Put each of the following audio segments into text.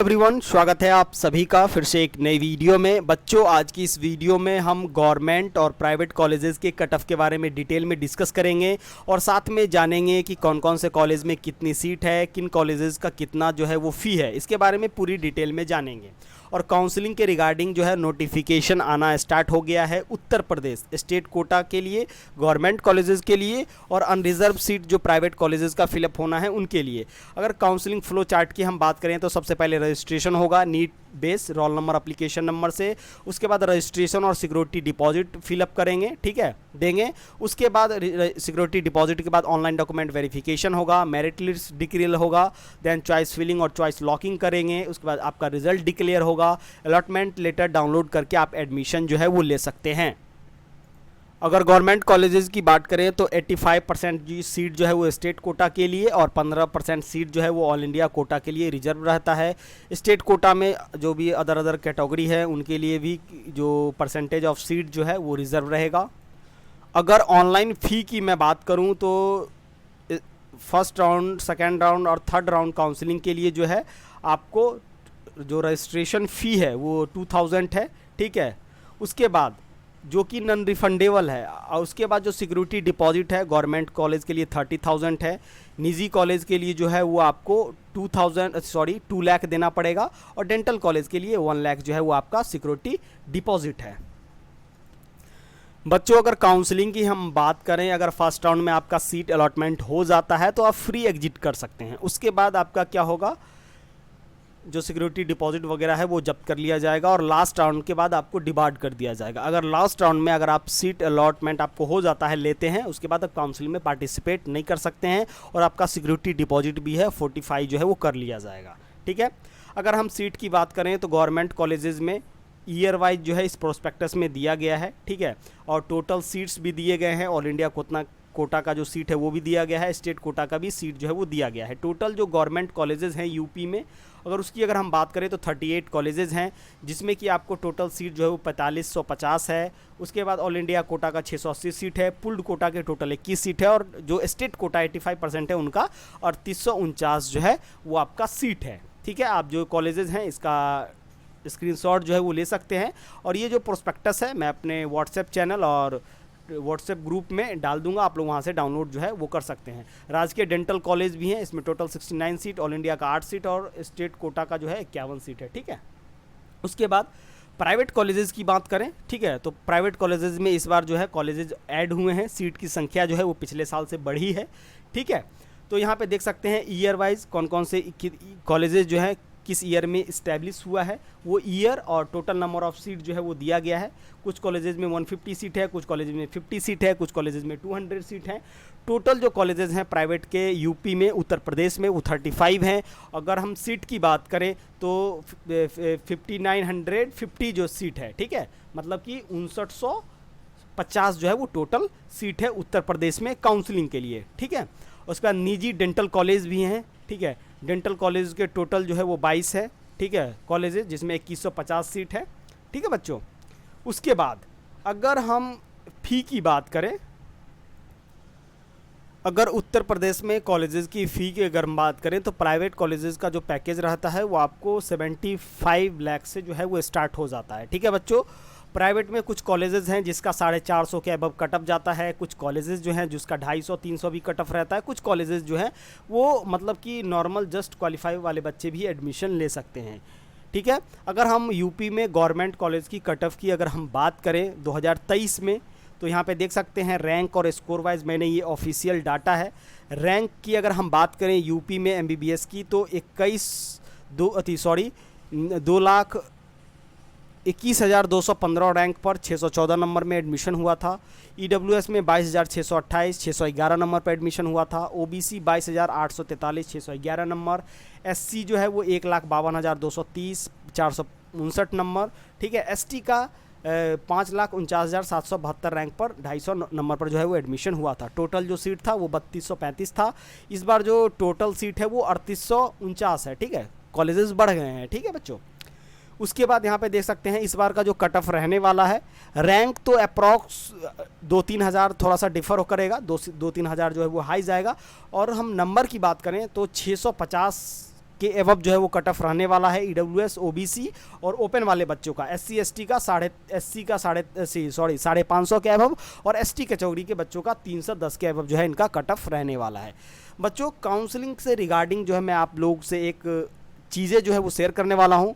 Everyone, स्वागत है आप सभी का फिर से एक नई वीडियो में। बच्चों, आज की इस वीडियो में हम गवर्नमेंट और प्राइवेट कॉलेजेस के कट ऑफ के बारे में डिटेल में डिस्कस करेंगे और साथ में जानेंगे कि कौन कौन से कॉलेज में कितनी सीट है, किन कॉलेजेस का कितना जो है वो फ़ी है, इसके बारे में पूरी डिटेल में जानेंगे। और काउंसलिंग के रिगार्डिंग जो है नोटिफिकेशन आना स्टार्ट हो गया है उत्तर प्रदेश स्टेट कोटा के लिए, गवर्नमेंट कॉलेजेस के लिए और अनरिजर्व सीट जो प्राइवेट कॉलेजेस का फिलअप होना है उनके लिए। अगर काउंसलिंग फ्लो चार्ट की हम बात करें तो सबसे पहले रजिस्ट्रेशन होगा NEET base roll number application number से। उसके बाद रजिस्ट्रेशन और सिक्योरिटी डिपॉजिट फिलअप करेंगे, ठीक है, देंगे। उसके बाद सिक्योरिटी डिपॉजिट के बाद ऑनलाइन डॉक्यूमेंट वेरिफिकेशन होगा, मेरिट लिस्ट डिक्लेयर होगा, देन चॉइस फिलिंग और चॉइस लॉकिंग करेंगे। उसके बाद आपका रिजल्ट डिक्लेयर होगा, अलॉटमेंट लेटर डाउनलोड करके आप एडमिशन जो है वो ले सकते हैं। अगर गवर्नमेंट कॉलेजेस की बात करें तो 85% जी सीट जो है वो स्टेट कोटा के लिए और 15% सीट जो है वो ऑल इंडिया कोटा के लिए रिजर्व रहता है। स्टेट कोटा में जो भी अदर कैटेगरी है उनके लिए भी जो परसेंटेज ऑफ सीट जो है वो रिजर्व रहेगा। अगर ऑनलाइन फ़ी की मैं बात करूं तो फर्स्ट राउंड, सेकेंड राउंड और थर्ड राउंड काउंसलिंग के लिए जो है आपको जो रजिस्ट्रेशन फ़ी है वो 2000 है, ठीक है। उसके बाद जो कि नॉन रिफंडेबल है, और उसके बाद जो सिक्योरिटी डिपॉजिट है गवर्नमेंट कॉलेज के लिए 30,000 है, निजी कॉलेज के लिए जो है वो आपको 2 लाख देना पड़ेगा और डेंटल कॉलेज के लिए 1 लाख जो है वो आपका सिक्योरिटी डिपॉजिट है। बच्चों, अगर काउंसलिंग की हम बात करें, अगर फर्स्ट राउंड में आपका सीट अलॉटमेंट हो जाता है तो आप फ्री एग्जिट कर सकते हैं। उसके बाद आपका क्या होगा, जो सिक्योरिटी डिपॉजिट वगैरह है वो जब्त कर लिया जाएगा और लास्ट राउंड के बाद आपको डिबार्ड कर दिया जाएगा। अगर लास्ट राउंड में अगर आप सीट अलॉटमेंट आपको हो जाता है, लेते हैं, उसके बाद आप काउंसलिंग में पार्टिसिपेट नहीं कर सकते हैं और आपका सिक्योरिटी डिपॉजिट भी है 45 जो है वो कर लिया जाएगा, ठीक है। अगर हम सीट की बात करें तो गवर्नमेंट कॉलेजेस में ईयर वाइज जो है इस प्रोस्पेक्टस में दिया गया है, ठीक है, और टोटल सीट्स भी दिए गए हैं। ऑल इंडिया कोटा का जो सीट है वो भी दिया गया है, स्टेट कोटा का भी सीट जो है वो दिया गया है। टोटल जो गवर्नमेंट कॉलेजेस हैं यूपी में, अगर हम बात करें तो 38 कॉलेजेस हैं, जिसमें कि आपको टोटल सीट जो है वो 4550 है। उसके बाद ऑल इंडिया कोटा का 680 सीट है, पुल्ड कोटा के टोटल 21 सीट है और जो स्टेट कोटा 85% है उनका 3849 जो है वो आपका सीट है, ठीक है। आप जो कॉलेजेस हैं इसका स्क्रीनशॉट जो है वो ले सकते हैं और ये जो प्रोस्पेक्टस है मैं अपने व्हाट्सएप चैनल और व्हाट्सएप ग्रुप में डाल दूंगा, आप लोग वहाँ से डाउनलोड जो है वो कर सकते हैं। राजकीय डेंटल कॉलेज भी हैं, इसमें टोटल 69 सीट, ऑल इंडिया का 8 सीट और स्टेट कोटा का जो है 51 सीट है, ठीक है। उसके बाद प्राइवेट कॉलेजेस की बात करें, ठीक है, तो प्राइवेट कॉलेजेस में इस बार जो है कॉलेजेस ऐड हुए हैं, सीट की संख्या जो है वो पिछले साल से बढ़ी है, ठीक है। तो यहाँ पे देख सकते हैं ईयर वाइज कौन कौन से कॉलेजेस जो है किस ईयर में इस्टेब्लिश हुआ है वो ईयर और टोटल नंबर ऑफ सीट जो है वो दिया गया है। कुछ कॉलेजेस में 150 सीट है, कुछ कॉलेजेस में 50 सीट है, कुछ कॉलेजेस में 200 सीट हैं। टोटल जो कॉलेजेस हैं प्राइवेट के यूपी में, उत्तर प्रदेश में वो 35 हैं। अगर हम सीट की बात करें तो 5950 जो सीट है, ठीक है, मतलब कि 5950 जो है वो टोटल सीट है उत्तर प्रदेश में काउंसलिंग के लिए, ठीक है। उसके बाद निजी डेंटल कॉलेज भी हैं, ठीक है, डेंटल कॉलेज के टोटल जो है वो 22 है, ठीक है, कॉलेजेस, जिसमें 2150 सीट है, ठीक है बच्चों। उसके बाद अगर हम फ़ी की बात करें, अगर उत्तर प्रदेश में कॉलेजेस की फ़ी की अगर हम बात करें तो प्राइवेट कॉलेजेस का जो पैकेज रहता है वो आपको 75 लाख से जो है वो स्टार्ट हो जाता है, ठीक है बच्चों। प्राइवेट में कुछ कॉलेजेस हैं जिसका 450 के अबव कट ऑफ जाता है, कुछ कॉलेजेस जो हैं जिसका 250-300 भी कट ऑफ रहता है, कुछ कॉलेजेस जो हैं वो मतलब कि नॉर्मल जस्ट क्वालिफाई वाले बच्चे भी एडमिशन ले सकते हैं, ठीक है। अगर हम यूपी में गवर्नमेंट कॉलेज की कट ऑफ की अगर हम बात करें 2023 में, तो यहाँ पे देख सकते हैं रैंक और स्कोर वाइज मैंने ये ऑफिशियल डाटा है। रैंक की अगर हम बात करें यूपी में एमबीबीएस की तो 2,21,215 रैंक पर 614 नंबर में एडमिशन हुआ था। ईडब्ल्यूएस में 22,628 611 नंबर पर एडमिशन हुआ था। OBC 22,843 611 number. एससी जो है वो 1,52,230 459 नंबर, ठीक है। एसटी का 5,49,772 रैंक पर 250 नंबर पर जो है वो एडमिशन हुआ था। टोटल जो सीट था वो 3235 था। इस बार जो टोटल सीट है वो 3849 है, ठीक है। कॉलेजेस बढ़ गए हैं, ठीक है बच्चों। उसके बाद यहाँ पे देख सकते हैं इस बार का जो कट ऑफ रहने वाला है, रैंक तो अप्रॉक्स 2-3 हज़ार थोड़ा सा डिफर करेगा, 2-3 हज़ार जो है वो हाई जाएगा। और हम नंबर की बात करें तो 650 के एवब जो है वो कट ऑफ रहने वाला है ईडब्ल्यूएस, ओबीसी और ओपन वाले बच्चों का। एससी एसटी का 550 के एवब और एसटी कैटेगरी के बच्चों का 310 के एवब जो है इनका कट ऑफ रहने वाला है। बच्चों काउंसलिंग से रिगार्डिंग जो है मैं आप लोग से एक चीज़ें जो है वो शेयर करने वाला हूँ।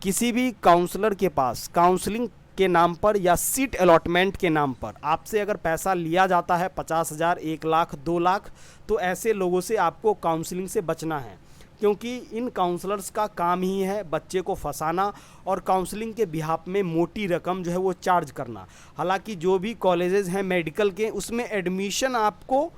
किसी भी काउंसलर के पास काउंसलिंग के नाम पर या सीट अलॉटमेंट के नाम पर आपसे अगर पैसा लिया जाता है 50,000, 1 लाख, 2 लाख, तो ऐसे लोगों से आपको काउंसलिंग से बचना है, क्योंकि इन काउंसलर्स का काम ही है बच्चे को फंसाना और काउंसलिंग के बिहाफ में मोटी रकम जो है वो चार्ज करना। हालांकि जो भी कॉलेजेस हैं मेडिकल के, उसमें एडमिशन आपको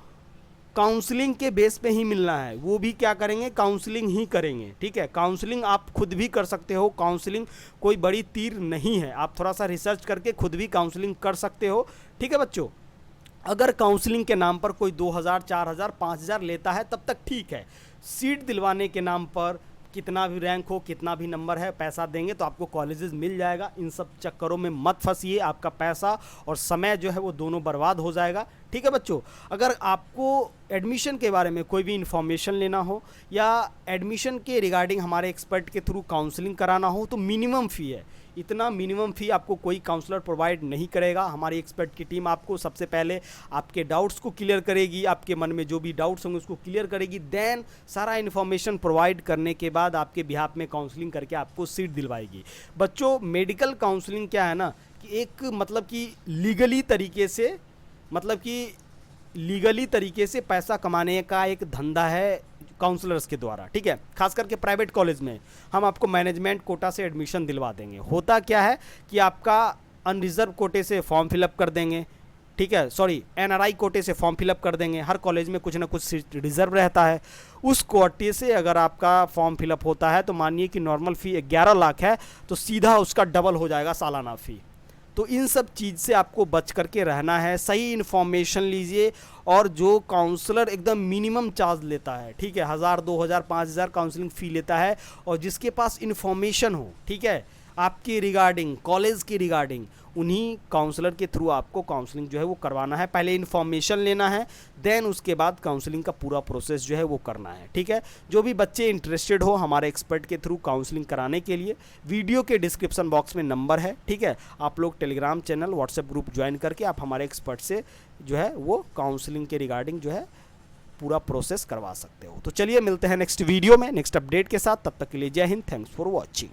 काउंसलिंग के बेस पे ही मिलना है। वो भी क्या करेंगे, काउंसलिंग ही करेंगे। ठीक है, काउंसलिंग आप खुद भी कर सकते हो, काउंसलिंग कोई बड़ी तीर नहीं है, आप थोड़ा सा रिसर्च करके खुद भी काउंसलिंग कर सकते हो। ठीक है बच्चों, अगर काउंसलिंग के नाम पर कोई 2,000, 4,000, 5,000 लेता है तब तक ठीक है। सीट दिलवाने के नाम पर कितना भी रैंक हो, कितना भी नंबर है, पैसा देंगे तो आपको कॉलेजेस मिल जाएगा। इन सब चक्करों में मत फंसिए, आपका पैसा और समय जो है वो दोनों बर्बाद हो जाएगा। ठीक है बच्चों, अगर आपको एडमिशन के बारे में कोई भी इन्फॉर्मेशन लेना हो या एडमिशन के रिगार्डिंग हमारे एक्सपर्ट के थ्रू काउंसलिंग कराना हो तो मिनिमम फ़ी है। इतना मिनिमम फ़ी आपको कोई काउंसलर प्रोवाइड नहीं करेगा। हमारी एक्सपर्ट की टीम आपको सबसे पहले आपके डाउट्स को क्लियर करेगी, आपके मन में जो भी डाउट्स होंगे उसको क्लियर करेगी, देन सारा इन्फॉर्मेशन प्रोवाइड करने के बाद आपके बिहाफ में काउंसलिंग करके आपको सीट दिलवाएगी। बच्चों मेडिकल काउंसलिंग क्या है ना कि एक मतलब कि लीगली तरीके से पैसा कमाने का एक धंधा है काउंसलर्स के द्वारा। ठीक है, खास करके प्राइवेट कॉलेज में हम आपको मैनेजमेंट कोटा से एडमिशन दिलवा देंगे। होता क्या है कि आपका अनरिजर्व कोटे से फॉर्म फिलअप कर देंगे, ठीक है, सॉरी एनआरआई कोटे से फॉर्म फिलअप कर देंगे। हर कॉलेज में कुछ ना कुछ सीट रिजर्व रहता है, उस कोटे से अगर आपका फॉर्म फिलअप होता है तो मानिए कि नॉर्मल फ़ी 11 लाख है तो सीधा उसका डबल हो जाएगा सालाना फ़ी। तो इन सब चीज़ से आपको बच करके रहना है। सही इन्फॉर्मेशन लीजिए और जो काउंसलर एकदम मिनिमम चार्ज लेता है, ठीक है, 1,000, 2,000, 5,000 काउंसलिंग फ़ी लेता है और जिसके पास इन्फॉर्मेशन हो, ठीक है, आपकी रिगार्डिंग कॉलेज की रिगार्डिंग, उन्हीं काउंसलर के थ्रू आपको काउंसलिंग जो है वो करवाना है। पहले इन्फॉर्मेशन लेना है, देन उसके बाद काउंसलिंग का पूरा प्रोसेस जो है वो करना है। ठीक है, जो भी बच्चे इंटरेस्टेड हो हमारे एक्सपर्ट के थ्रू काउंसलिंग कराने के लिए, वीडियो के डिस्क्रिप्शन बॉक्स में नंबर है। ठीक है, आप लोग Telegram channel, WhatsApp group join करके आप हमारे एक्सपर्ट से जो है वो काउंसलिंग के रिगार्डिंग जो है पूरा प्रोसेस करवा सकते हो। तो चलिए मिलते हैं नेक्स्ट वीडियो में नेक्स्ट अपडेट के साथ, तब तक के लिए जय हिंद, थैंक्स फॉर वॉचिंग।